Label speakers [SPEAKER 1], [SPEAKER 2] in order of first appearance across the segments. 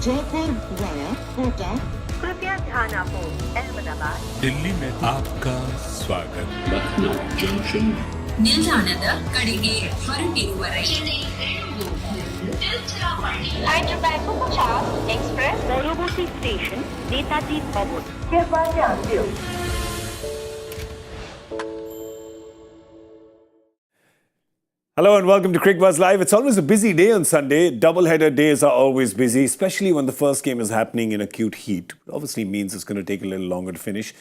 [SPEAKER 1] Jaipur via Kota.
[SPEAKER 2] कृपया ध्यान आपो अहमदाबाद
[SPEAKER 3] दिल्ली में आपका स्वागत।
[SPEAKER 4] ಲಕ್ನೋ ಜಂಕ್ಷನ್
[SPEAKER 5] ನಿಲ್ದಾಣದ ಕಡೆಗೆ ಹೊರಟಿರುವವರೇ
[SPEAKER 2] Hyderabad Bhattacharjya Express পরবর্তী স্টেশন নেতাজি ভবন कृपया ध्यान दियो।
[SPEAKER 6] Hello and welcome to Cricbuzz Live. It's always a busy day on Sunday. Doubleheader days are always busy, especially when the first game is happening in acute heat. It obviously means it's going to take a little longer to finish,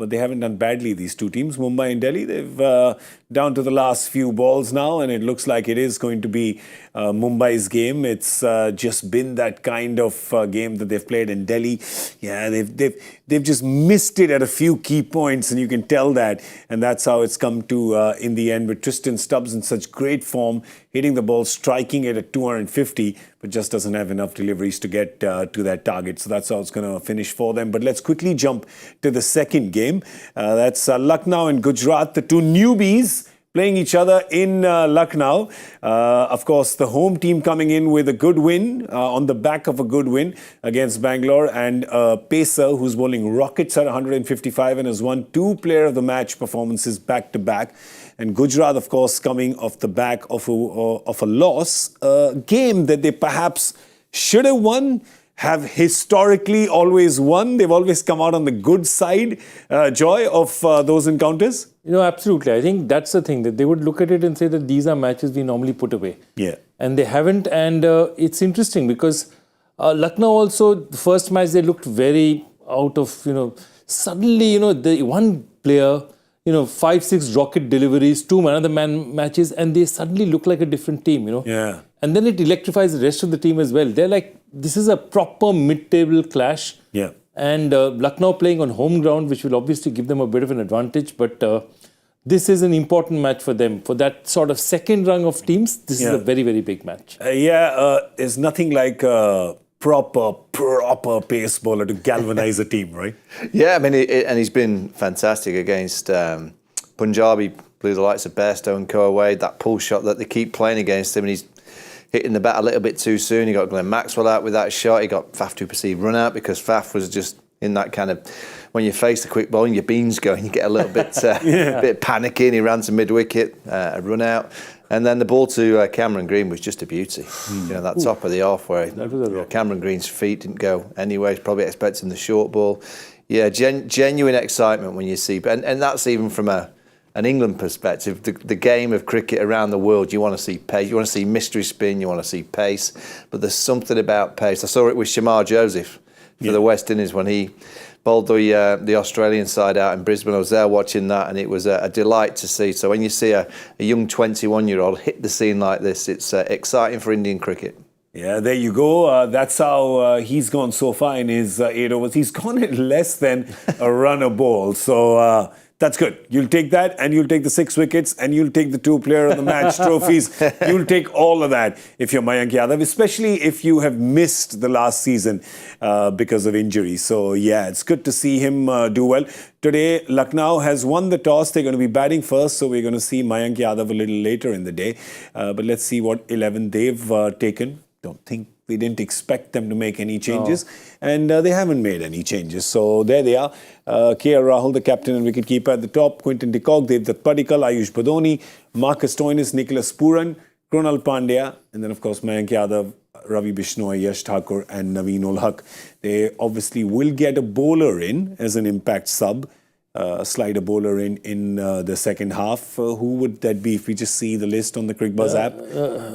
[SPEAKER 6] but they haven't done badly, these two teams. Mumbai and Delhi, they've down to the last few balls now, and it looks like it is going to be Mumbai's game. It's just been that kind of game that they've played in Delhi. Yeah, they've just missed it at a few key points, and you can tell that. And that's how it's come to in the end, with Tristan Stubbs in such great form, hitting the ball, striking it at 250, but just doesn't have enough deliveries to get to that target. So that's how it's going to finish for them. But let's quickly jump to the second game. That's Lucknow and Gujarat, the two newbies playing each other in Lucknow. Of course, the home team coming in with a good win, on the back of a good win against Bangalore, and Pacer, who's bowling rockets at 155 and has won 2 Player of the Match performances back-to-back. And Gujarat, of course, coming off the back of a loss, a game that they perhaps should have won, have historically always won. They've always come out on the good side, Joy, of those encounters.
[SPEAKER 7] You know, absolutely. I think that's the thing, that they would look at it and say that these are matches we normally put away.
[SPEAKER 6] Yeah.
[SPEAKER 7] And they haven't. And it's interesting because Lucknow also, the first match, they looked very out of, suddenly, the one player, 5-6 rocket deliveries, 2 man-of-the-man matches, and they suddenly look like a different team,
[SPEAKER 6] Yeah.
[SPEAKER 7] And then it electrifies the rest of the team as well. They're like, this is a proper mid-table clash.
[SPEAKER 6] Yeah.
[SPEAKER 7] And Lucknow playing on home ground, which will obviously give them a bit of an advantage. But this is an important match for them. For that sort of second rung of teams, this is a very, very big match.
[SPEAKER 6] There's nothing like proper pace bowler to galvanize a team, right?
[SPEAKER 8] Yeah, I mean, and he's been fantastic against Punjab. He blew the likes of Bairstow and Co away. That pull shot that they keep playing against him, and he's hitting the bat a little bit too soon. He got Glenn Maxwell out with that shot. He got Faf to perceived run out because Faf was just in that kind of, when you face the quick ball and your beans going, you get a little bit bit panicky, and he ran to mid-wicket, a run out. And then the ball to Cameron Green was just a beauty. That top of the off where Cameron Green's feet didn't go anywhere. He's probably expecting the short ball. Yeah, genuine excitement when you see, and that's even from an England perspective. The game of cricket around the world, you want to see pace, you want to see mystery spin, you want to see pace, but there's something about pace. I saw it with Shamar Joseph for the West Indies when he bowled the Australian side out in Brisbane. I was there watching that, and it was a delight to see. So when you see a young 21-year-old hit the scene like this, it's exciting for Indian cricket.
[SPEAKER 6] Yeah, there you go. That's how he's gone so far in his 8 overs. He's gone at less than a run a ball. So that's good. You'll take that, and you'll take the 6 wickets, and you'll take the 2 Player of the Match trophies. You'll take all of that if you're Mayank Yadav, especially if you have missed the last season because of injury. So, yeah, it's good to see him do well. Today, Lucknow has won the toss. They're going to be batting first, so we're going to see Mayank Yadav a little later in the day. But let's see what 11 they've taken. Don't think they didn't expect them to make any changes, and they haven't made any changes. So there they are. K.R. Rahul, the captain and wicketkeeper at the top. Quinton de Kock, Devdutt Padikkal, Ayush Badoni, Marcus Stoinis, Nicholas Pooran, Krunal Pandya, and then of course Mayank Yadav, Ravi Bishnoi, Yash Thakur and Naveen ul Haq. They obviously will get a bowler in as an impact sub. Slider bowler in the second half. Who would that be if we just see the list on the Cricbuzz app?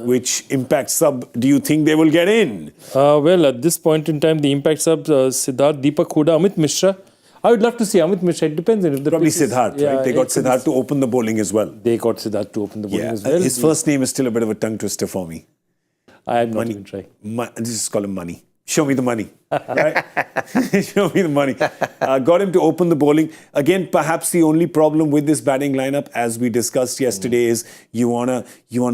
[SPEAKER 6] Which impact sub do you think they will get in?
[SPEAKER 7] Well, at this point in time, the impact subs, Siddharth, Deepak Hooda, Amit Mishra. I would love to see Amit Mishra. It depends. If the
[SPEAKER 6] Probably Siddharth, right? They got Siddharth to open the bowling as well.
[SPEAKER 7] They got Siddharth to open the bowling as well.
[SPEAKER 6] His first name is still a bit of a tongue twister for me.
[SPEAKER 7] I am not even trying.
[SPEAKER 6] Just call him Money. Show me the money, right? Show me the money. Got him to open the bowling. Again, perhaps the only problem with this batting lineup, as we discussed yesterday, is you wanna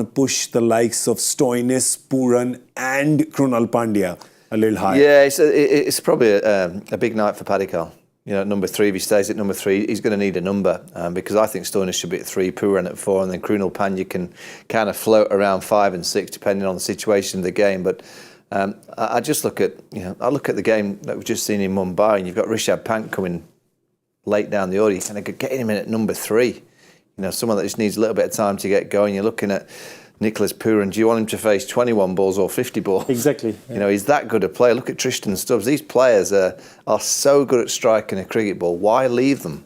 [SPEAKER 6] push the likes of Stoinis, Pooran and Krunal Pandya a little higher.
[SPEAKER 8] Yeah, it's probably a big night for Padikkal. You know, at number 3, if he stays at number 3, he's going to need a number because I think Stoinis should be at 3, Pooran at 4, and then Krunal Pandya can kind of float around 5 and 6 depending on the situation of the game. But I just look at, I look at the game that we've just seen in Mumbai, and you've got Rishabh Pant coming late down the order. You kind of getting him in at number 3. You know, someone that just needs a little bit of time to get going. You're looking at Nicholas Pooran. Do you want him to face 21 balls or 50 balls?
[SPEAKER 7] Exactly. Yeah.
[SPEAKER 8] You know, he's that good a player. Look at Tristan Stubbs. These players are so good at striking a cricket ball. Why leave them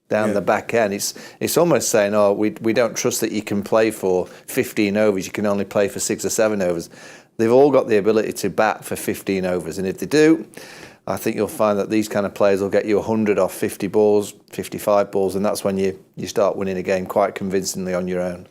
[SPEAKER 8] down the back end? It's almost saying, oh, we don't trust that you can play for 15 overs. You can only play for 6 or 7 overs. They've all got the ability to bat for 15 overs. And if they do, I think you'll find that these kind of players will get you 100 off 50 balls, 55 balls, and that's when you start winning a game quite convincingly on your own.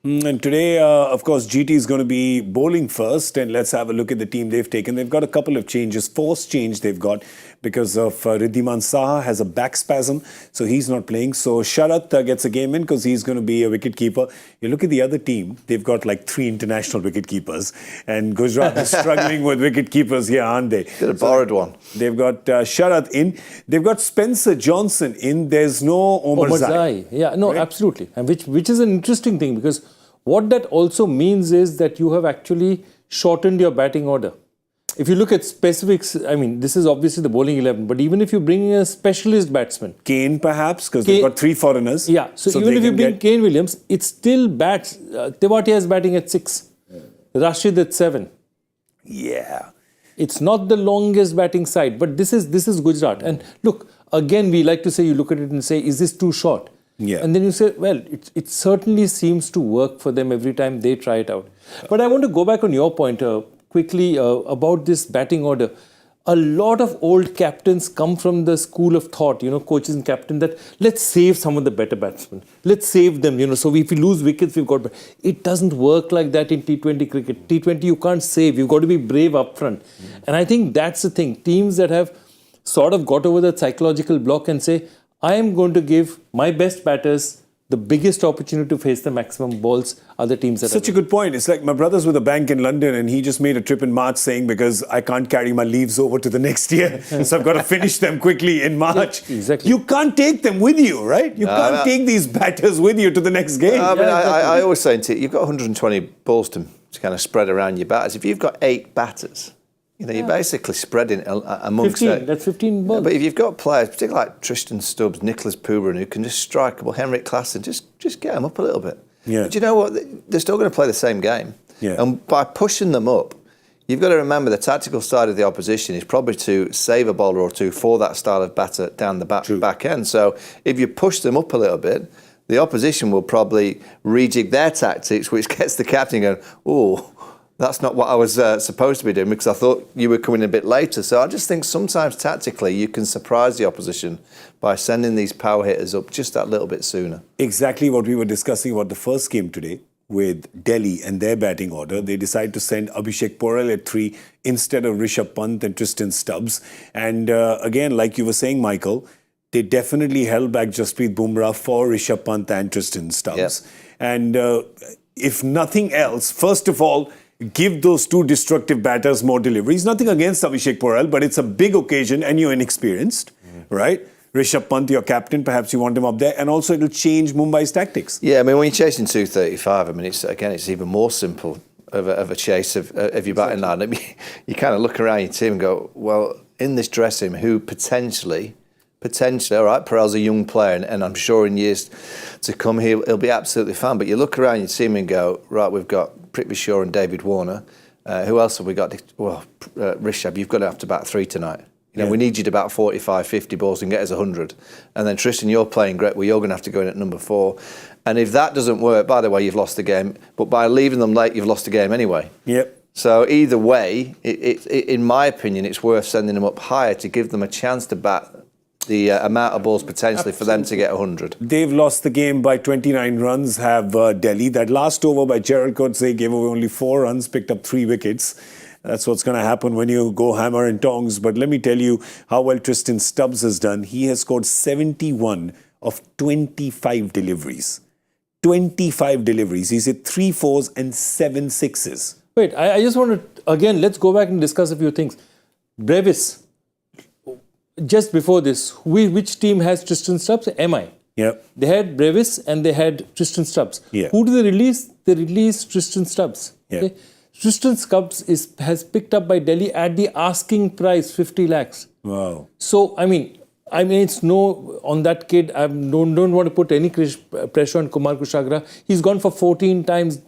[SPEAKER 6] And today, of course, GT is going to be bowling first. And let's have a look at the team they've taken. They've got a couple of changes. Forced change they've got because of Riddhiman Saha has a back spasm. So he's not playing. So Sharath gets a game in because he's going to be a wicket keeper. You look at the other team. They've got like 3 international wicket keepers. And Gujarat is struggling with wicket keepers here, aren't they?
[SPEAKER 8] Could have borrowed one.
[SPEAKER 6] They've got Sharath in. They've got Spencer Johnson in. There's no Omar Zai.
[SPEAKER 7] Yeah, no,
[SPEAKER 6] right?
[SPEAKER 7] Absolutely. And which is an interesting thing because what that also means is that you have actually shortened your batting order. If you look at specifics, I mean, this is obviously the bowling 11, but even if you bring in a specialist batsman.
[SPEAKER 6] Kane perhaps, because they've got 3 foreigners.
[SPEAKER 7] Yeah, so even if you bring Kane Williams, it still bats. Tewatia is batting at 6. Rashid at 7.
[SPEAKER 6] Yeah.
[SPEAKER 7] It's not the longest batting side, but this is Gujarat. And look, again, we like to say, you look at it and say, is this too short?
[SPEAKER 6] Yeah.
[SPEAKER 7] And then you say, well, it certainly seems to work for them every time they try it out. But I want to go back on your point quickly about this batting order. A lot of old captains come from the school of thought, coaches and captains, that let's save some of the better batsmen. Let's save them, so if we lose wickets, we've got... It doesn't work like that in T20 cricket. T20, you can't save. You've got to be brave up front. And I think that's the thing. Teams that have sort of got over that psychological block and say, I am going to give my best batters the biggest opportunity to face the maximum balls other teams that
[SPEAKER 6] Such a good point. It's like my brother's with a bank in London and he just made a trip in March saying because I can't carry my leaves over to the next year. So I've got to finish them quickly in March.
[SPEAKER 7] Yeah, exactly.
[SPEAKER 6] You can't take them with you, right? You can't take these batters with you to the next game.
[SPEAKER 8] I always say, you've got 120 balls to kind of spread around your batters. If you've got 8 batters, you're basically spreading amongst
[SPEAKER 7] 15, that's 15 balls.
[SPEAKER 8] But if you've got players, particularly like Tristan Stubbs, Nicholas Pooran, who can just strike, well, Henrik Klaassen, just get them up a little bit.
[SPEAKER 6] Yeah.
[SPEAKER 8] But you know what? They're still going to play the same game.
[SPEAKER 6] Yeah.
[SPEAKER 8] And by pushing them up, you've got to remember the tactical side of the opposition is probably to save a bowler or two for that style of batter down the back end. So if you push them up a little bit, the opposition will probably rejig their tactics, which gets the captain going, oh, that's not what I was supposed to be doing because I thought you were coming a bit later. So I just think sometimes tactically you can surprise the opposition by sending these power hitters up just that little bit sooner.
[SPEAKER 6] Exactly what we were discussing about the first game today with Delhi and their batting order. They decided to send Abhishek Porel at 3 instead of Rishabh Pant and Tristan Stubbs. And again, like you were saying, Michael, they definitely held back Jasprit Bumrah for Rishabh Pant and Tristan Stubbs.
[SPEAKER 8] Yep.
[SPEAKER 6] And if nothing else, first of all, give those 2 destructive batters more deliveries. Nothing against Abhishek Porel, but it's a big occasion and you're inexperienced, right? Rishabh Pant, your captain, perhaps you want him up there. And also it'll change Mumbai's tactics.
[SPEAKER 8] Yeah, I mean, when you're chasing 235, I mean, it's even more simple of a chase of your batting line. I mean, you kind of look around your team and go, well, in this dressing room, who potentially, all right, Porel's a young player, and I'm sure in years to come he'll be absolutely fine. But you look around your team and go, right, we've got Cricbuzz and David Warner. Who else have we got? Well, Rishabh, you've got to have to bat 3 tonight. We need you to bat 45, 50 balls and get us 100. And then Tristan, you're playing great. Well, you're going to have to go in at number 4. And if that doesn't work, by the way, you've lost the game. But by leaving them late, you've lost the game anyway.
[SPEAKER 6] Yep.
[SPEAKER 8] So either way, in my opinion, it's worth sending them up higher to give them a chance to bat the amount of balls potentially for them to get 100.
[SPEAKER 6] They've lost the game by 29 runs, have Delhi. That last over by Gerald Coetzee gave away only 4 runs, picked up 3 wickets. That's what's going to happen when you go hammer and tongs. But let me tell you how well Tristan Stubbs has done. He has scored 71 of 25 deliveries. 25 deliveries. He's hit 3 4s and 7 6s.
[SPEAKER 7] Wait, I just want to, again, let's go back and discuss a few things. Brevis, just before this, which team has Tristan Stubbs? MI.
[SPEAKER 6] Yeah.
[SPEAKER 7] They had Brevis and they had Tristan Stubbs.
[SPEAKER 6] Yeah.
[SPEAKER 7] Who do they release? They release Tristan Stubbs.
[SPEAKER 6] Yeah.
[SPEAKER 7] Okay? Tristan Stubbs has picked up by Delhi at the asking price, 50 lakhs.
[SPEAKER 6] Wow.
[SPEAKER 7] So, I mean, it's no, on that kid, I don't want to put any pressure on Kumar Kushagra. He's gone for 14 times,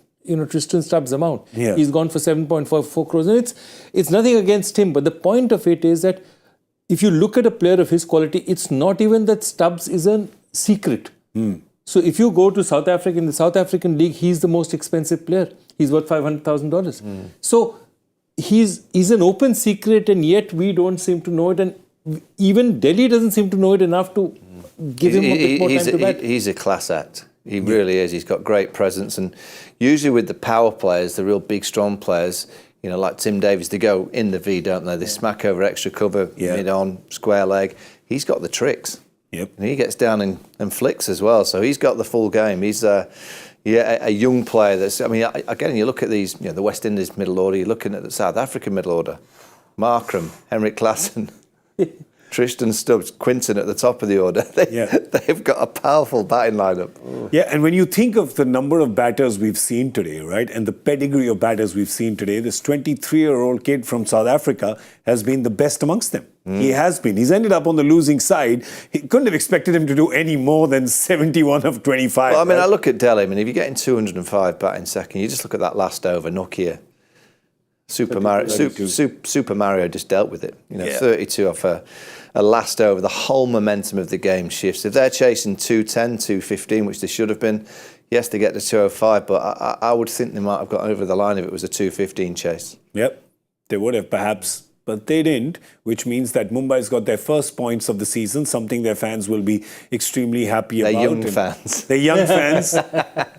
[SPEAKER 7] Tristan Stubbs' amount.
[SPEAKER 6] Yeah.
[SPEAKER 7] He's gone for 7.44 crores. And it's nothing against him. But the point of it is that if you look at a player of his quality, it's not even that Stubbs is a secret. So if you go to South Africa, in the South African League, he's the most expensive player. He's worth $500,000. So he's an open secret, and yet we don't seem to know it. And even Delhi doesn't seem to know it enough to give him a bit more time to bat.
[SPEAKER 8] He's a class act. He really is. He's got great presence. And usually with the power players, the real big, strong players, like Tim Davies, they go in the V, don't they? They smack over extra cover, mid-on, square leg. He's got the tricks.
[SPEAKER 6] Yep.
[SPEAKER 8] And he gets down and flicks as well. So he's got the full game. He's a young player that's, again, you look at these, the West Indies middle order, you're looking at the South African middle order. Markram, Henrik Klaassen, Tristan Stubbs, Quinton at the top of the order. They've got a powerful batting lineup.
[SPEAKER 6] Yeah, and when you think of the number of batters we've seen today, right, and the pedigree of batters we've seen today, this 23-year-old kid from South Africa has been the best amongst them. He has been. He's ended up on the losing side. He couldn't have expected him to do any more than 71 of 25.
[SPEAKER 8] Well, I look at Delhi. If you're getting 205 batting second, you just look at that last over, Nokia. Super Mario just dealt with it. 32 off a last over. The whole momentum of the game shifts. If they're chasing 210, 215, which they should have been, yes, they get to 205, but I would think they might have got over the line if it was a 215 chase.
[SPEAKER 6] Yep, they would have perhaps. But they didn't, which means that Mumbai's got their first points of the season, something their fans will be extremely happy about.
[SPEAKER 8] They're young fans.
[SPEAKER 6] They're young fans.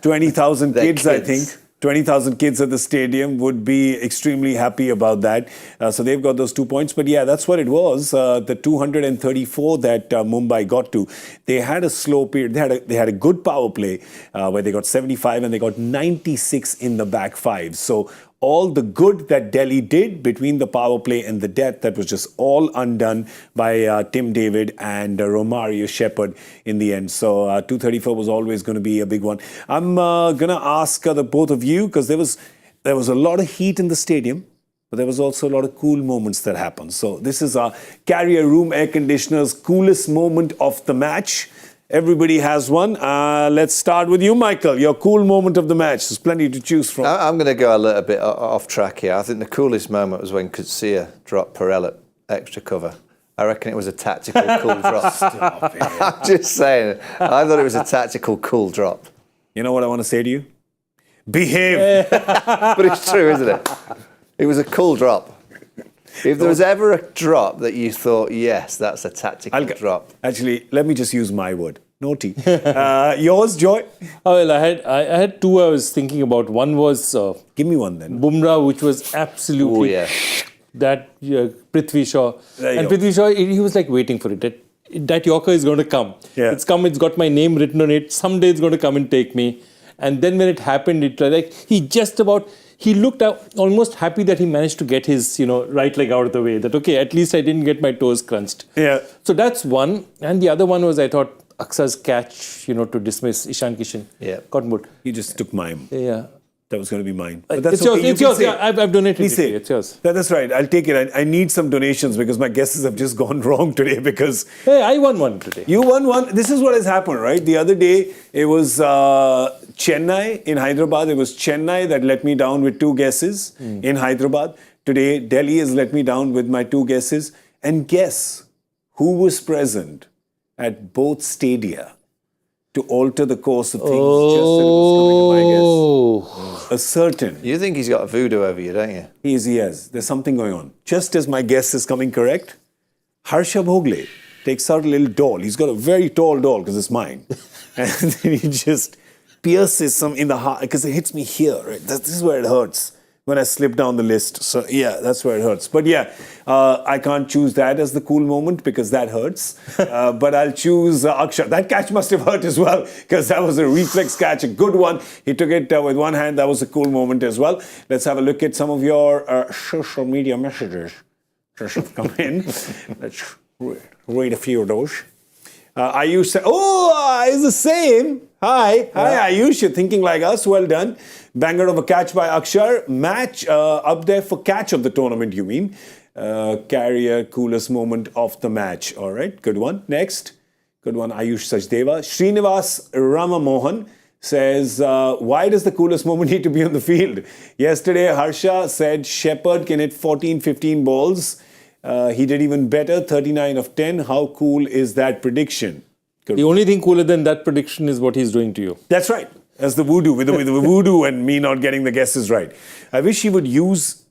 [SPEAKER 6] 20,000 kids, I think. 20,000 kids at the stadium would be extremely happy about that. So they've got those 2 points. But yeah, that's what it was. The 234 that Mumbai got to. They had a slow period. They had a good power play where they got 75 and they got 96 in the back five. So all the good that Delhi did between the power play and the death, that was just all undone by Tim David and Romario Shepherd in the end. So 234 was always going to be a big one. I'm going to ask the both of you, because there was a lot of heat in the stadium, but there was also a lot of cool moments that happened. So this is our Carrier Room Air Conditioner's coolest moment of the match. Everybody has one. Let's start with you, Michael. Your cool moment of the match. There's plenty to choose from.
[SPEAKER 8] I'm going to go a little bit off track here. I think the coolest moment was when Kutsia dropped Perel at extra cover. I reckon it was a tactical cool drop.
[SPEAKER 6] Stop it.
[SPEAKER 8] I'm just saying. I thought it was a tactical cool drop.
[SPEAKER 6] You know what I want to say to you? Behave.
[SPEAKER 8] But it's true, isn't it? It was a cool drop. If there was ever a drop that you thought, yes, that's a tactical drop.
[SPEAKER 6] Actually, let me just use my word. Naughty. Yours, Joy?
[SPEAKER 7] Oh, well, I had two I was thinking about. One was
[SPEAKER 6] Give me one then.
[SPEAKER 7] Bumrah, which was absolutely that Prithvi Shaw. And Prithvi Shaw, he was like waiting for it. That Yorker is going to come.
[SPEAKER 6] Yeah.
[SPEAKER 7] It's come, it's got my name written on it. Someday it's going to come and take me. And then when it happened, he looked almost happy that he managed to get his, right leg out of the way. That, okay, at least I didn't get my toes crunched.
[SPEAKER 6] Yeah.
[SPEAKER 7] So that's one. And the other one was, I thought, Aksa's catch, to dismiss Ishan Kishan.
[SPEAKER 8] Yeah.
[SPEAKER 7] Cotton Wood.
[SPEAKER 6] You just took mine.
[SPEAKER 7] Yeah.
[SPEAKER 6] That was going to be mine. But that's
[SPEAKER 7] it's
[SPEAKER 6] okay.
[SPEAKER 7] yours. It's yours. Yeah, I've donated it. It's yours.
[SPEAKER 6] That's right. I'll take it. I need some donations because my guesses have just gone wrong today because...
[SPEAKER 7] Hey, I won one today.
[SPEAKER 6] You won one. This is what has happened, right? The other day, it was Chennai in Hyderabad. It was Chennai that let me down with two guesses in Hyderabad. Today, Delhi has let me down with my two guesses. And guess who was present at both stadia to alter the course of things just as it was coming to my guess? A certain.
[SPEAKER 8] You think he's got a voodoo over you, don't you?
[SPEAKER 6] He has. There's something going on. Just as my guess is coming correct, Harsha Bhogle takes out a little doll. He's got a very tall doll because it's mine. And then he just pierces some in the heart because it hits me here. Right? This is where it hurts when I slip down the list. So yeah, that's where it hurts. But yeah, I can't choose that as the cool moment because that hurts. But I'll choose Akshat. That catch must have hurt as well because that was a reflex catch, a good one. He took it with one hand. That was a cool moment as well. Let's have a look at some of your social media messages. Just come in. Read a few of those. Ayush said, it's the same. Hi, Ayush, you're thinking like us. Well done. Banger of a catch by Akshar. Match up there for catch of the tournament, you mean. Carrier, coolest moment of the match. All right, good one. Next. Good one, Ayush Sachdeva. Srinivas Ramamohan says, why does the coolest moment need to be on the field? Yesterday, Harsha said Shepherd can hit 14, 15 balls. He did even better, 39 of 10. How cool is that prediction? Good.
[SPEAKER 7] The only thing cooler than that prediction is what he's doing to you.
[SPEAKER 6] That's right. That's the voodoo, with the voodoo and me not getting the guesses right. I wish he would use,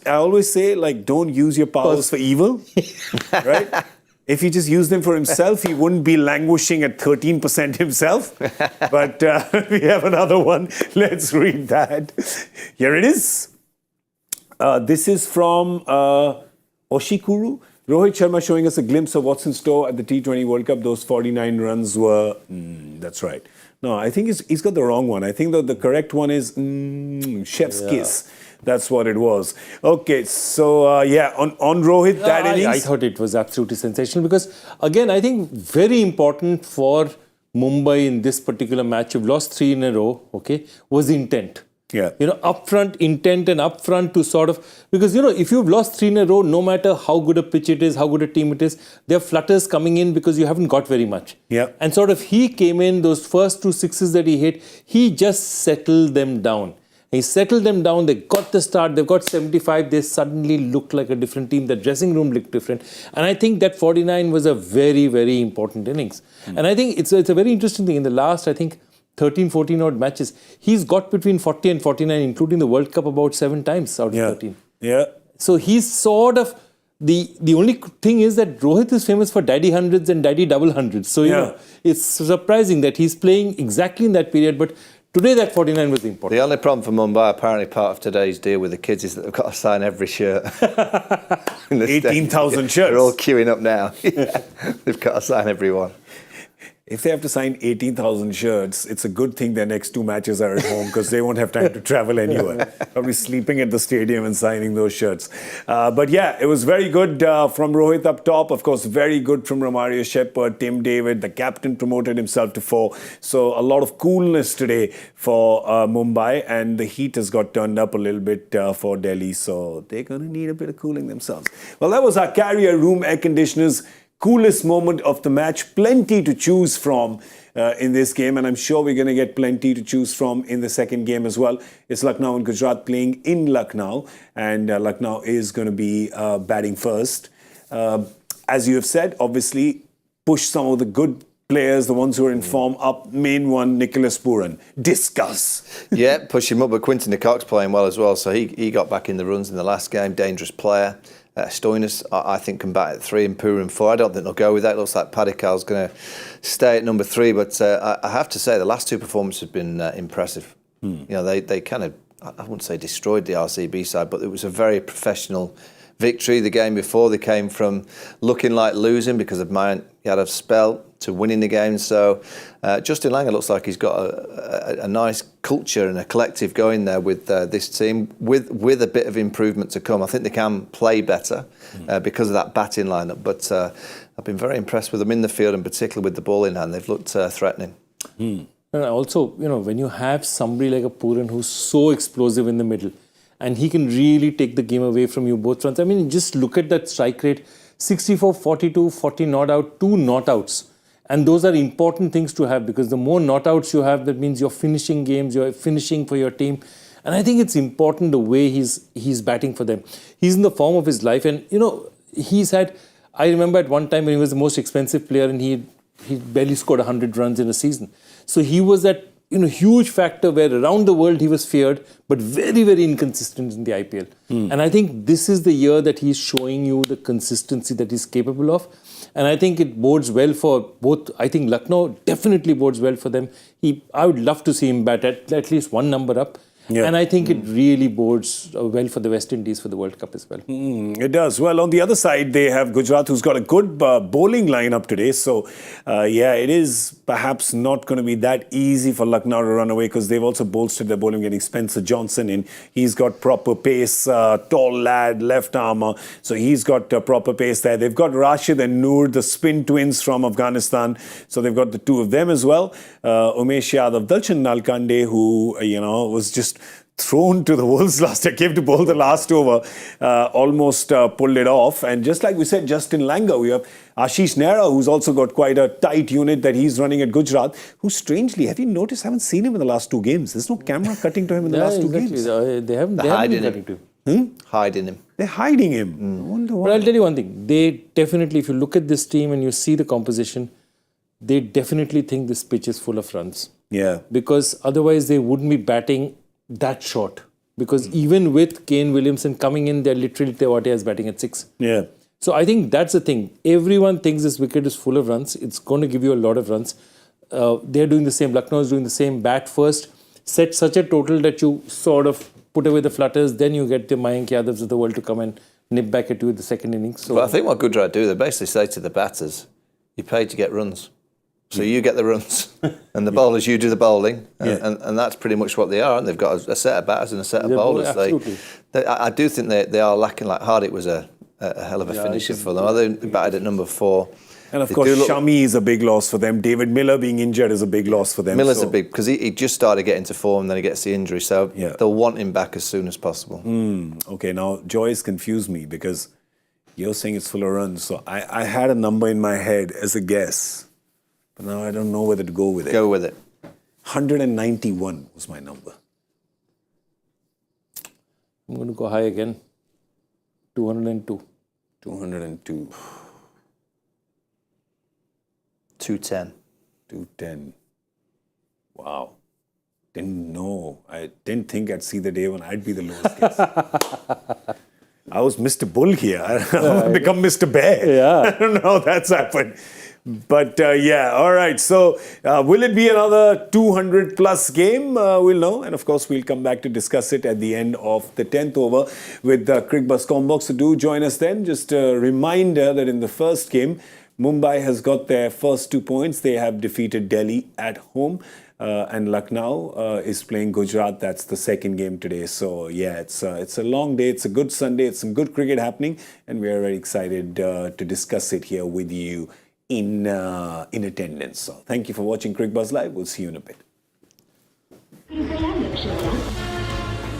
[SPEAKER 6] I always say, like, don't use your powers for evil, right? If he just used them for himself, he wouldn't be languishing at 13% himself. But we have another one. Let's read that. Here it is. This is from Oshikuru. Rohit Sharma showing us a glimpse of what's in store at the T20 World Cup. Those 49 runs were... that's right. No, I think he's got the wrong one. I think that the correct one is chef's kiss. That's what it was. Okay, so on Rohit, that innings...
[SPEAKER 7] I thought it was absolutely sensational because, again, I think very important for Mumbai in this particular match, you've lost 3 in a row, okay, was intent.
[SPEAKER 6] Yeah.
[SPEAKER 7] Upfront intent and upfront to sort of... Because, if you've lost 3 in a row, no matter how good a pitch it is, how good a team it is, there are flutters coming in because you haven't got very much.
[SPEAKER 6] Yeah.
[SPEAKER 7] And sort of he came in, those first 2 sixes that he hit, he just settled them down. He settled them down, they got the start, they've got 75, they suddenly looked like a different team, the dressing room looked different. And I think that 49 was a very, very important innings. And I think it's a very interesting thing. In the last, I think, 13, 14 odd matches, he's got between 40 and 49, including the World Cup, about 7 times out of 13.
[SPEAKER 6] Yeah.
[SPEAKER 7] So he's sort of, the only thing is that Rohit is famous for daddy hundreds and daddy double hundreds. So, it's surprising that he's playing exactly in that period, but today that 49 was important.
[SPEAKER 8] The only problem for Mumbai, apparently part of today's deal with the kids, is that they've got to sign every shirt.
[SPEAKER 6] 18,000 shirts.
[SPEAKER 8] They're all queuing up now. They've got to sign every one.
[SPEAKER 6] If they have to sign 18,000 shirts, it's a good thing their next 2 matches are at home because they won't have time to travel anywhere. Probably sleeping at the stadium and signing those shirts. But yeah, it was very good from Rohit up top. Of course, very good from Romario Shepherd, Tim David. The captain promoted himself to 4. So a lot of coolness today for Mumbai, and the heat has got turned up a little bit for Delhi. So they're going to need a bit of cooling themselves. Well, that was our carrier room air conditioners. Coolest moment of the match. Plenty to choose from in this game, and I'm sure we're going to get plenty to choose from in the second game as well. It's Lucknow and Gujarat playing in Lucknow, and Lucknow is going to be batting first. As you have said, obviously, push some of the good players, the ones who are in form, up. Main one, Nicholas Pooran. Discuss.
[SPEAKER 8] Yeah, push him up, but Quinton de Kock's playing well as well, so he got back in the runs in the last game. Dangerous player. Stoinis, I think, can bat at 3 and Pooran 4. I don't think they'll go with that. It looks like Bhattacharjya's going to stay at number 3. But I have to say, the last 2 performances have been impressive. They kind of, I wouldn't say destroyed the RCB side, but it was a very professional victory. The game before, they came from looking like losing because of Mayank Yadav's spell to winning the game. So Justin Langer looks like he's got a nice culture and a collective going there with this team, with a bit of improvement to come. I think they can play better because of that batting lineup. But I've been very impressed with them in the field, and particularly with the ball in hand. They've looked threatening.
[SPEAKER 7] And also, when you have somebody like a Pooran who's so explosive in the middle, and he can really take the game away from you both fronts. I mean, just look at that strike rate. 64, 42, 40 not out, 2 not outs. And those are important things to have, because the more not outs you have, that means you're finishing games, you're finishing for your team. And I think it's important the way he's batting for them. He's in the form of his life. And, he's had... I remember at one time when he was the most expensive player and he barely scored 100 runs in a season. So he was that huge factor where around the world he was feared, but very, very inconsistent in the IPL. And I think this is the year that he's showing you the consistency that he's capable of. And I think it bodes well for both. I think Lucknow definitely bodes well for them. I would love to see him bat at least 1 number up.
[SPEAKER 6] Yeah.
[SPEAKER 7] And I think it really bodes well for the West Indies for the World Cup as well.
[SPEAKER 6] It does. Well, on the other side, they have Gujarat, who's got a good bowling lineup today. So, it is perhaps not going to be that easy for Lucknow to run away because they've also bolstered their bowling, getting Spencer Johnson in. He's got proper pace, tall lad, left armour. So he's got proper pace there. They've got Rashid and Noor, the spin twins from Afghanistan. So they've got the two of them as well. Umesh Yadav, Dalchan Nalkande, who, was just thrown to the wolves last year, came to bowl the last over, almost pulled it off. And just like we said, Justin Langer, we have Ashish Nehra, who's also got quite a tight unit that he's running at Gujarat, who strangely, have you noticed, haven't seen him in the last two games. There's no camera cutting to him in the last two games.
[SPEAKER 7] They haven't been cutting to him.
[SPEAKER 8] Hiding him.
[SPEAKER 6] They're hiding him. I wonder why.
[SPEAKER 7] But I'll tell you one thing. They definitely, if you look at this team and you see the composition, they definitely think this pitch is full of runs.
[SPEAKER 6] Yeah.
[SPEAKER 7] Because otherwise they wouldn't be batting that short. Because even with Kane Williamson coming in, they're literally Tewate is batting at 6.
[SPEAKER 6] Yeah.
[SPEAKER 7] So I think that's the thing. Everyone thinks this wicket is full of runs. It's going to give you a lot of runs. They're doing the same. Lucknow is doing the same. Bat first, set such a total that you sort of put away the flutters. Then you get the Mayank Yadavs of the world to come and nip back at you in the second innings. So
[SPEAKER 8] Well, I think what Gujarat do, they basically say to the batters, you pay to get runs. So you get the runs, and the bowlers, you do the bowling, and that's pretty much what they are. And they've got a set of batters and a set of bowlers.
[SPEAKER 7] Absolutely.
[SPEAKER 8] I do think they are lacking. Like Hardik was a hell of a finisher for them. They batted at number 4.
[SPEAKER 6] And of course, Shami is a big loss for them. David Miller being injured is a big loss for them.
[SPEAKER 8] Miller's a big, because he just started getting to form, then he gets the injury. So they'll want him back as soon as possible.
[SPEAKER 6] Okay, now Joyce confused me because you're saying it's full of runs. So I had a number in my head as a guess, but now I don't know whether to go with it.
[SPEAKER 8] Go with it.
[SPEAKER 6] 191 was my number.
[SPEAKER 7] I'm going to go high again. 202.
[SPEAKER 6] 202.
[SPEAKER 8] 210.
[SPEAKER 6] 210. Wow. Didn't know. I didn't think I'd see the day when I'd be the lowest guess. I was Mr. Bull here. I've become Mr. Bear.
[SPEAKER 7] Yeah.
[SPEAKER 6] I don't know how that's happened. But all right. So will it be another 200 plus game? We'll know. And of course, we'll come back to discuss it at the end of the 10th over with Cricbuzz Combox. So do join us then. Just a reminder that in the first game, Mumbai has got their first 2 points. They have defeated Delhi at home. And Lucknow is playing Gujarat. That's the second game today. So, it's a long day. It's a good Sunday. It's some good cricket happening. And we are very excited to discuss it here with you in attendance. So, thank you for watching Cricbuzz Live. We'll see you in a bit.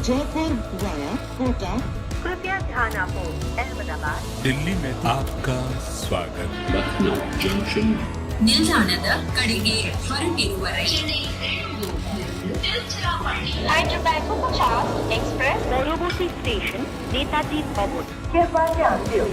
[SPEAKER 1] Jaipur via Kota.
[SPEAKER 2] कृपया ध्यान आपो अहमदाबाद
[SPEAKER 3] दिल्ली में आपका स्वागत
[SPEAKER 5] ನಿಲ್ದಾಣದ ಕಡೆಗೆ ಹೊರಟಿರುವರೆ
[SPEAKER 2] Hyderabad 50 Express পরবর্তী station Netaji ভবন। कृपया ध्यान दियो